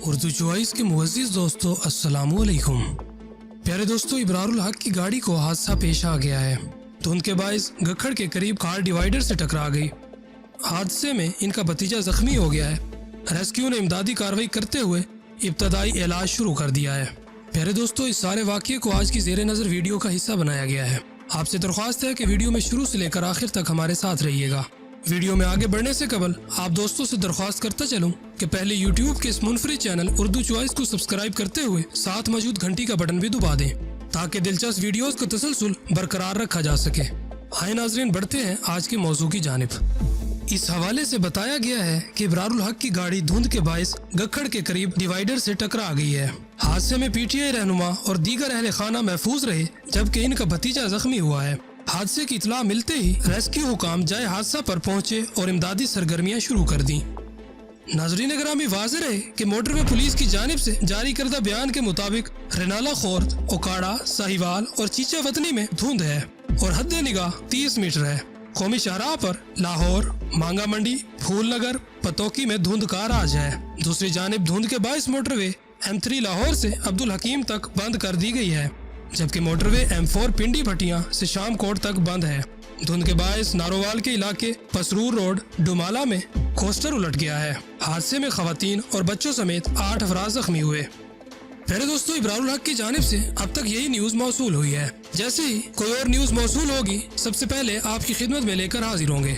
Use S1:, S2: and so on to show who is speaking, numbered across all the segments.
S1: Urdu choice کے معزز دوستو السلام علیکم۔ پیارے دوستو، ابرار الحق کی گاڑی کو حادثہ پیش آ گیا ہے۔ دھند کے باعث گکھڑ کے قریب کار ڈیوائیڈر سے ٹکرا گئی۔ حادثے میں ان کا بھتیجا زخمی ہو گیا ہے۔ ریسکیو نے امدادی کارروائی کرتے ہوئے ابتدائی علاج شروع کر دیا ہے۔ پیارے دوستو، اس سارے واقعے کو آج کی زیر نظر ویڈیو کا حصہ بنایا گیا ہے۔ آپ سے درخواست ہے کہ ویڈیو میں شروع سے لے کر آخر تک ہمارے ساتھ رہیے گا۔ ویڈیو میں آگے بڑھنے سے قبل آپ دوستوں سے درخواست کرتا چلوں کہ پہلے یوٹیوب کے اس منفرد چینل اردو چوائس کو سبسکرائب کرتے ہوئے ساتھ موجود گھنٹی کا بٹن بھی دبا دیں تاکہ دلچسپ ویڈیوز کا تسلسل برقرار رکھا جا سکے۔ آئے ناظرین، بڑھتے ہیں آج کے موضوع کی جانب۔ اس حوالے سے بتایا گیا ہے کہ ابرار الحق کی گاڑی دھند کے باعث گکھڑ کے قریب ڈیوائیڈر سے ٹکرا گئی ہے۔ حادثے میں پی ٹی آئی رہنما اور دیگر اہل خانہ محفوظ رہے جبکہ ان کا بھتیجا زخمی ہوا ہے۔ حادثے کی اطلاع ملتے ہی ریسکیو حکام جائے حادثہ پر پہنچے اور امدادی سرگرمیاں شروع کر دیں۔ ناظرین گرامی، واضح رہے کہ موٹر وے پولیس کی جانب سے جاری کردہ بیان کے مطابق رنالہ خورد، اوکاڑا، ساہیوال اور چیچا وطنی میں دھند ہے اور حد نگاہ 30 میٹر ہے۔ قومی شاہراہ پر لاہور، مانگا منڈی، پھول نگر، پتوکی میں دھند کا راج ہے۔ دوسری جانب دھند کے باعث موٹر وے M3 لاہور سے عبدالحکیم تک بند کر دی گئی ہے جبکہ موٹر وے M4 پنڈی بھٹیاں سے شام کوٹ تک بند ہے۔ دھند کے باعث نارووال کے علاقے پسرور روڈ ڈومالہ میں کوسٹر الٹ گیا ہے۔ حادثے میں خواتین اور بچوں سمیت 8 افراد زخمی ہوئے۔ پہلے دوستو، ابرار الحق کی جانب سے اب تک یہی نیوز موصول ہوئی ہے۔ جیسے ہی کوئی اور نیوز موصول ہوگی سب سے پہلے آپ کی خدمت میں لے کر حاضر ہوں گے۔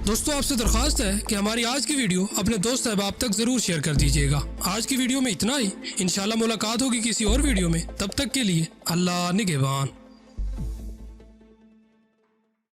S1: دوستو، آپ سے درخواست ہے کہ ہماری آج کی ویڈیو اپنے دوست احباب تک ضرور شیئر کر دیجیے گا۔ آج کی ویڈیو میں اتنا ہی۔ انشاءاللہ ملاقات ہوگی کسی اور ویڈیو میں۔ تب تک کے لیے اللہ نگہبان۔